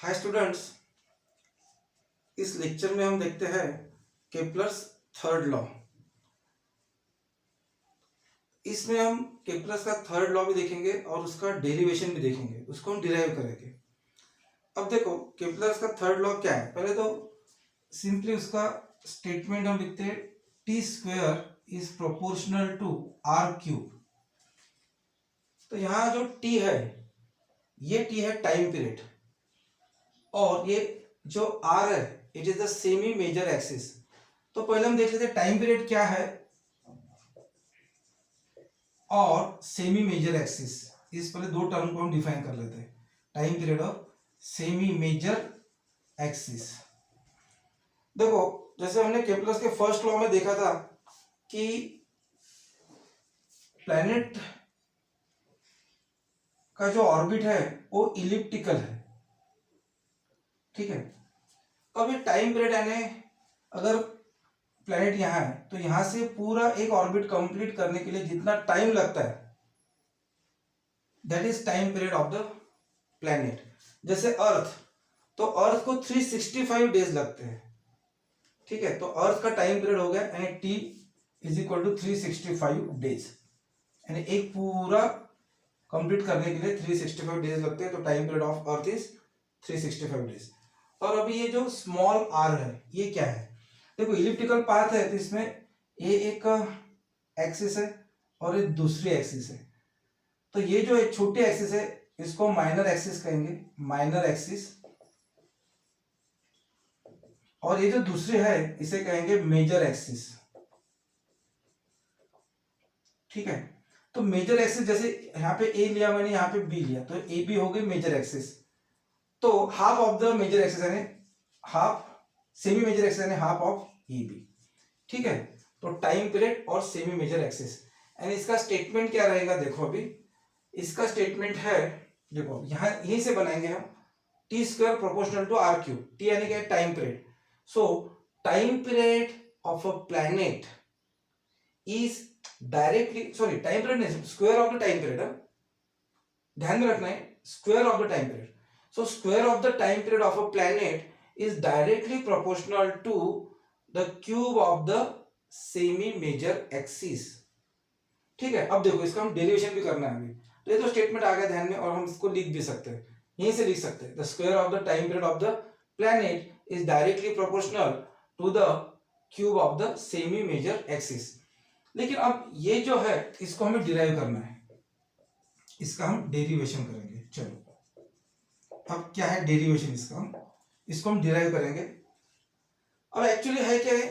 Hi students, इस lecture में हम देखते हैं केप्लर्स थर्ड लॉ। इसमें हम केप्लर्स का थर्ड लॉ भी देखेंगे और उसका डेरिवेशन भी देखेंगे, उसको हम डिराइव करेंगे। अब देखो केप्लर्स का थर्ड लॉ क्या है। पहले तो सिंपली उसका स्टेटमेंट हम लिखते हैं, T square is proportional to R cube. तो यहाँ जो टी है, ये टी है टाइम पीरियड, और ये जो आर है it is the semi major axis. तो पहले हम देख लेते हैं टाइम पीरियड क्या है और सेमी मेजर एक्सिस। इस पहले दो टर्म को हम डिफाइन कर लेते हैं, टाइम पीरियड और सेमी मेजर एक्सिस। देखो जैसे हमने केप्लर्स के फर्स्ट लॉ में देखा था कि प्लैनेट का जो ऑर्बिट है वो इलिप्टिकल है, ठीक है। अब ये टाइम पीरियड यानी अगर प्लैनेट यहाँ है तो यहाँ से पूरा एक ऑर्बिट कंप्लीट करने के लिए जितना टाइम लगता है that is time period of the planet. जैसे अर्थ, तो अर्थ को 365 डेज लगते हैं, ठीक है। तो अर्थ का टाइम पीरियड हो गया यानी T is equal to 365 days, यानी एक पूरा कंप्लीट करने के लिए 365 डेज लगते हैं। तो time period of earth is 365 days. और अभी ये जो स्मॉल आर है ये क्या है, देखो इलिप्टिकल पाथ है तो इसमें ये एक एक्सिस है और ये दूसरी एक्सिस है। तो ये जो एक छोटी एक्सिस है इसको माइनर एक्सिस कहेंगे, माइनर एक्सिस। और ये जो दूसरी है इसे कहेंगे मेजर एक्सिस, ठीक है। तो मेजर एक्सिस जैसे यहाँ पे ए लिया मैंने, यहाँ पे बी लिया, तो ए बी हो गई मेजर एक्सिस। तो half of the major axis यानी हाफ, सेमी मेजर एक्सिस यानी हाफ ऑफ ए बी, ठीक है। तो टाइम पीरियड और सेमी मेजर एक्सिस, एंड इसका स्टेटमेंट क्या रहेगा। देखो अभी इसका स्टेटमेंट है, देखो यहाँ यहीं से बनाएंगे हम, T square proportional to R cube. T यानी क्या, time period. So time period of a planet is directly, sorry time period नहीं, square of the time period, ध्यान में रखना है, square of the time period. So square of the time period of a planet is directly proportional to the cube of the semi major axis, ठीक है। अब देखो इसका हम डेरिवेशन भी करना है अभी। तो ये तो स्टेटमेंट आ गया ध्यान में, और हम इसको लिख भी सकते हैं, यहीं से लिख सकते हैं, the square of the time period of the planet is directly proportional to the cube of the semi major axis. लेकिन अब ये जो है इसको हमें डिराइव करना है, इसका हम डेरिवेशन करेंगे। चलो अब क्या है डेरिवेशन, इसको हम डिराइव करेंगे। अब एक्चुअली है क्या है,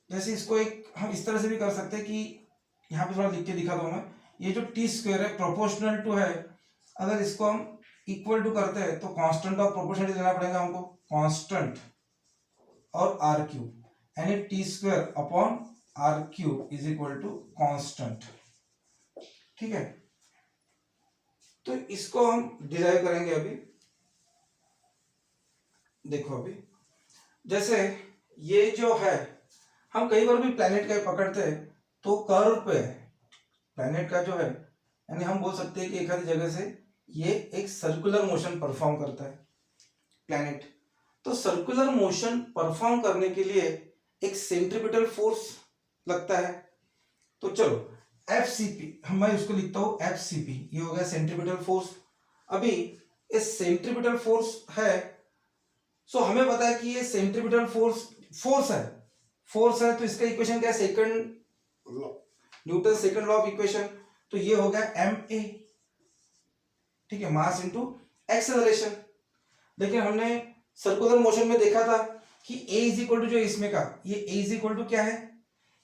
जैसे इसको एक हम इस तरह से भी कर सकते हैं कि यहाँ पे थोड़ा लिख के दिखा दूं मैं, ये जो टी स्क्वायर है प्रोपोर्शनल टू है, अगर इसको हम इक्वल टू करते हैं तो कांस्टेंट ऑफ प्रोपोर्शनलिटी लेना पड़ेगा हमको, कांस्टेंट और आर क्यूब, यानी T square upon R cube is equal to constant, ठीक है। तो इसको हम डिराइव करेंगे अभी। देखो अभी जैसे ये जो है, हम कई बार भी प्लैनेट का पकड़ते हैं तो कर्व पे है प्लैनेट का जो है, यानी हम बोल सकते हैं कि एक आधी जगह से ये एक सर्कुलर मोशन परफॉर्म करता है प्लैनेट। तो सर्कुलर मोशन परफॉर्म करने के लिए एक सेंट्रीपिटल फोर्स लगता है। तो चलो एफ मैं उसको लिखता हूं एफ, ये हो गया सेंट्रीपिटल फोर्स। अभी इस सेंट्रीपिटल फोर्स है, सो हमें पता है कि ये सेंट्रीपिटल फोर्स है, तो इसका इक्वेशन क्या है, second Newton second law of equation. तो ये हो गया एम ए, ठीक है, मास इनटू एक्सेलरेशन। लेकिन हमने सर्कुलर मोशन में देखा था कि ए इज इक्वल टू, जो इसमें का ये ए इज इक्वल टू क्या है,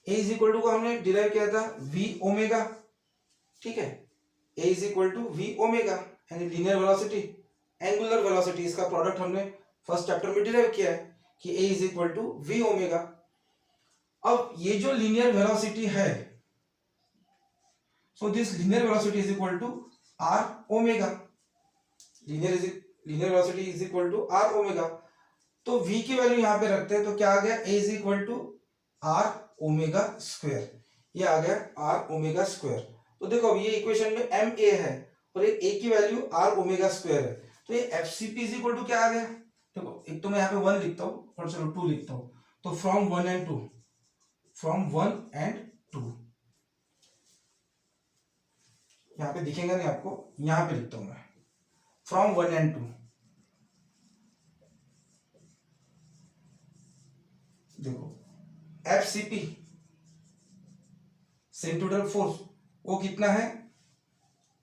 ए इज इक्वल टू को हमने डिराइव किया था वी ओमेगा, ठीक है। A is equal to V omega यानी लीनियर वेलोसिटी, एंगुलर वेलोसिटी, इसका प्रोडक्ट हमने फर्स्ट चैप्टर में डिराइव किया है कि A is equal to V omega. अब ये जो लीनियर वेलोसिटी है, so this linear velocity is equal to R omega, linear velocity is equal to R omega. तो v की वैल्यू यहां पे रखते हैं, तो क्या आ गया, a is equal to R omega square, ये आ गया आर ओमेगा स्क्वायर। तो देखो अब ये इक्वेशन में एम ए है और ये a की वैल्यू आर ओमेगा स्क्वायर है, तो ये F C P is equal to क्या आ गया, देखो एक तो मैं यहाँ पे 1 लिखता हूँ और चलो 2 लिखता हूँ, तो फ्रॉम 1 एंड 2, फ्रॉम 1 एंड 2, यहाँ पे दिखेगा नहीं आपको, यहाँ पे लिखता हूँ मैं फ्रॉम 1 एंड 2। देखो F C P centripetal force वो कितना है,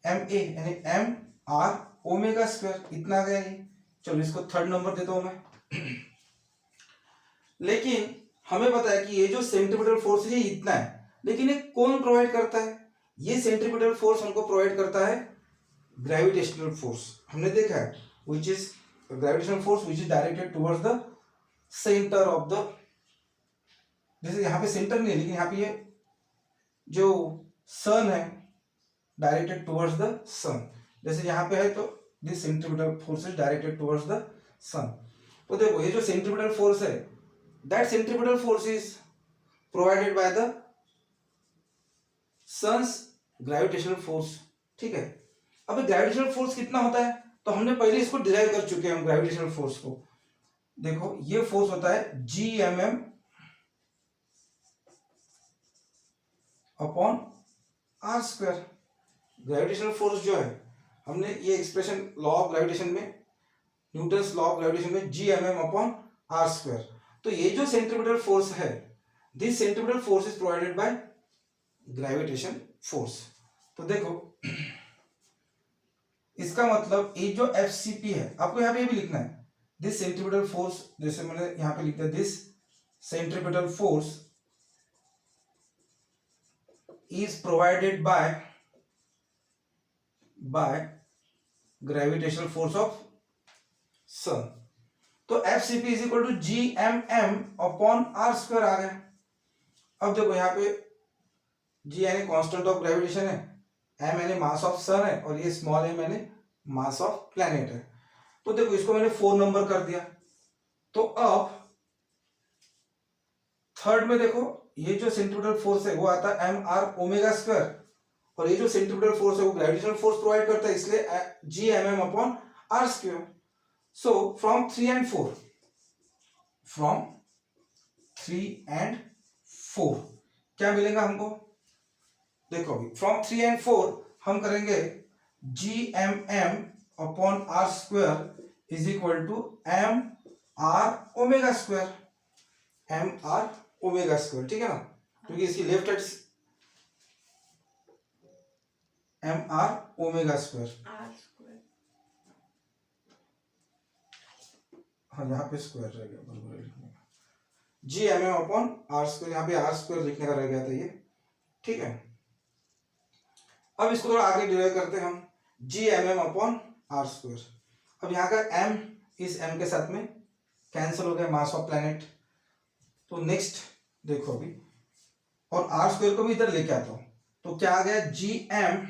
एम ए यानी एम आर ओमेगा स्क्वायर, इतना आ गया ये। चलो इसको थर्ड नंबर देता हूं मैं। लेकिन हमें पता है कि ये जो सेंट्रिपिटल फोर्स है ये इतना है, लेकिन ये कौन प्रोवाइड करता है, ये सेंट्रिपिटल फोर्स हमको प्रोवाइड करता है ग्रेविटेशनल फोर्स। हमने देखा है which is gravitational force which is directed towards the centre of the, जैसे यहाँ पे सेंटर नहीं है लेकिन यहाँ पे ये जो सन है डायरेक्टेड टुवर्ड्स द सन, जैसे यहाँ पे है तो this centripetal force is directed towards the sun. तो देखो ये जो सेंट्रिपिटल फोर्स है that centripetal force is provided by the sun's gravitational force, ठीक है। अब ग्रेविटेशनल फोर्स कितना होता है, तो हमने पहले इसको डिराइव कर चुके हैं हम ग्रेविटेशनल फोर्स को। देखो ये फोर्स होता है G M M upon R square. Gravitational force जो है हमने ये एक्सप्रेशन लॉ ऑफ ग्रेविटेशन में, न्यूटन्स लॉ ऑफ ग्रेविटेशन में G M M upon R square. तो ये जो सेंट्रिपिटल फोर्स है this centripetal force is provided by gravitation force. तो देखो इसका मतलब ये जो एफ सी पी है आपको यहाँ पे ये भी लिखना है, दिस सेंट्रिपिटल फोर्स, जैसे मैंने यहाँ पे लिखा है this centripetal force is provided by gravitational force of sun। तो F C P is equal to G M M upon R square आ गया। अब देखो यहाँ पे जी यानी कांस्टेंट ऑफ ग्रेविटेशन है, एम यानी मास ऑफ सन है और ये स्मॉल एम यानी मास ऑफ प्लैनेट है। तो देखो इसको मैंने 4 नंबर कर दिया। तो अब थर्ड में देखो ये जो सेंट्रिपिटल फोर्स है वो आता है एम आर ओमेगा स्क्वायर, और ये जो सेंट्रिपिटल फोर्स है वो ग्रेविटेशनल फोर्स प्रोवाइड करता है, इसलिए G M M upon R square. So from 3 and 4, from 3 and 4 क्या मिलेगा हमको, देखो अभी फ्रॉम 3 एंड 4 हम करेंगे G M M upon R square is equal to M R omega square, M R omega square, ठीक है ना, क्योंकि इसकी left hand M R omega square, हाँ यहाँ पे स्क्वायर रह गया बराबर लिखने का, G M M upon R square, यहाँ पे आर स्क्वायर लिखने का रह गया था ये, ठीक है। अब इसको थोड़ा आगे डिराइव करते हैं हम, G M M upon R square. अब यहाँ का एम इस एम के साथ में कैंसिल हो गया, मास ऑफ प्लैनेट। तो नेक्स्ट देखो अभी, और आर स्क्वायर को भी इधर लेके आता हूं, तो क्या आ गया जी एम,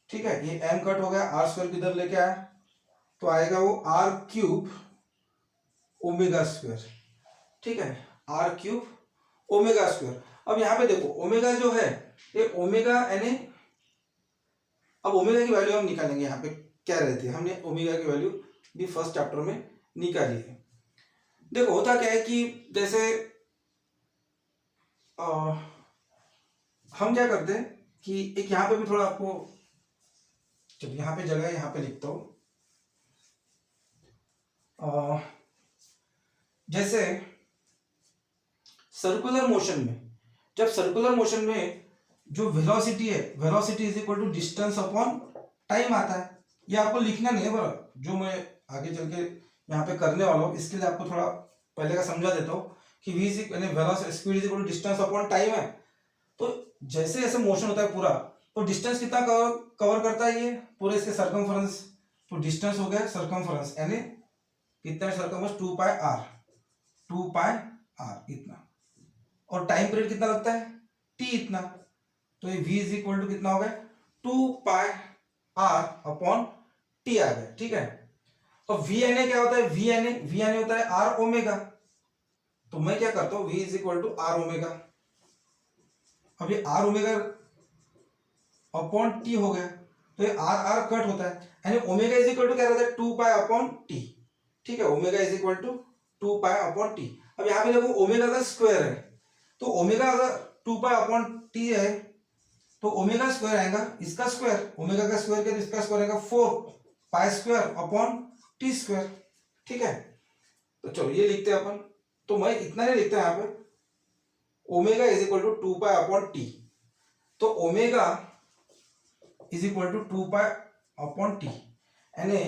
ठीक है, ये एम कट हो गया, आर स्क्वायर को इधर लेके आया तो आएगा वो आर क्यूब ओमेगा स्क्वायर, ठीक है, आर क्यूब ओमेगा स्क्वायर। अब यहां पे देखो ओमेगा जो है ये ओमेगा यानी, अब ओमेगा की वैल्यू हम निकालेंगे, यहाँ पे क्या रहती है, हमने ओमेगा की वैल्यू भी फर्स्ट चैप्टर में निकाली है। देखो होता क्या है कि जैसे हम क्या करते हैं कि एक यहाँ पे भी थोड़ा आपको, चलो यहाँ पे जगह है, यहाँ पे लिखता हूं, जैसे सर्कुलर मोशन में, जब सर्कुलर मोशन में जो वेलोसिटी है, velocity is equal to distance upon time आता है। ये आपको लिखना नहीं है, बराबर, जो मैं आगे चल के यहाँ पे करने वाला हूँ इसके लिए आपको थोड़ा पहले का समझा देता हूँ कि v is velocity speed is equal to distance upon time है। तो जैसे जैसे मोशन होता है पूरा, तो डिस्टेंस कितना कवर करता है ये पूरे इसके सर्कमफरेंस, तो डिस्टेंस हो गया सर्कमफरेंस यानी कितना circumference 2 pi R, 2 pi R इतना, और टाइम पीरियड कितना लगता है t इतना, तो ये v इज इक्वल टू कितना हो गया 2 पाई आर अपॉन टी आ गया, ठीक है। तो वी एन ए क्या होता है, वी एन ए होता है आर ओमेगा, तो मैं क्या करता हूं v is equal to R omega. अब ये आर ओमेगा अपॉन टी हो गया, तो ये आर आर कट होता है, यानी ओमेगा इज इक्वल टू क्या रहता है 2 पाई अपॉन टी। ठीक है, omega is equal to 2 pi upon T. अब यहाँ पे देखो ओमेगा का स्क्वायर है, तो ओमेगा अगर 2 पाई अपॉन टी है तो ओमेगा स्क्वायर आएगा इसका स्क्वायर, ओमेगा का स्क्वायर किया तो इसका स्क्वायर आएगा 4 pi square upon T square. ठीक है, तो चलो ये लिखते हैं अपन। तो मैं इतना नहीं लिखता यहाँ पे, omega is equal to 2 pi upon T. तो omega is equal to 2 pi upon T, यानी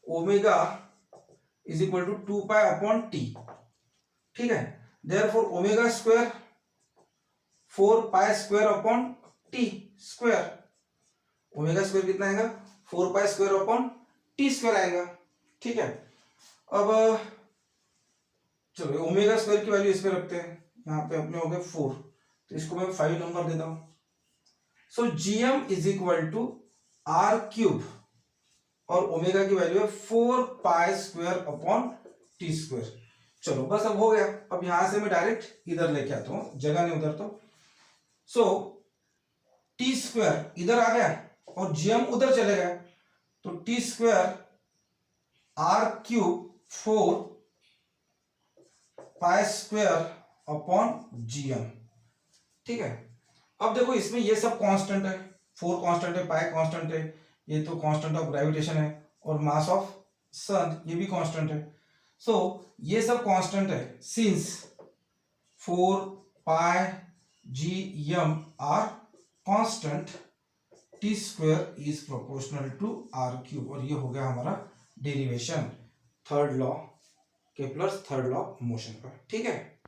omega is equal to 2 pi upon T. ठीक है, therefore omega square 4 pi square upon T square. Omega square कितना आएगा 4 pi square upon T square आएगा। ठीक है, अब चलो ओमेगा स्क्वायर की वैल्यू इस पे रखते हैं, यहाँ पे अपने हो गए 4, तो इसको मैं 5 नंबर देता हूं। So GM is equal to R cube और ओमेगा की वैल्यू है 4 pi square upon T square. चलो बस अब हो गया। अब यहां से मैं डायरेक्ट इधर लेके आता हूं, जगह नहीं उधर तो। सो टी स्क्वायर इधर आ गया और जीएम उधर चले गया, तो T square R cube 4 pi square upon GM. ठीक है, अब देखो इसमें ये सब कांस्टेंट है, 4 कांस्टेंट है, पाई कांस्टेंट है, ये तो कांस्टेंट ऑफ ग्रेविटेशन है, और मास ऑफ सन ये भी कांस्टेंट है। सो ये सब कांस्टेंट है since 4 pi G M R constant, T square is proportional to R cube. और ये हो गया हमारा derivation third law, Kepler's third law motion का। ठीक है।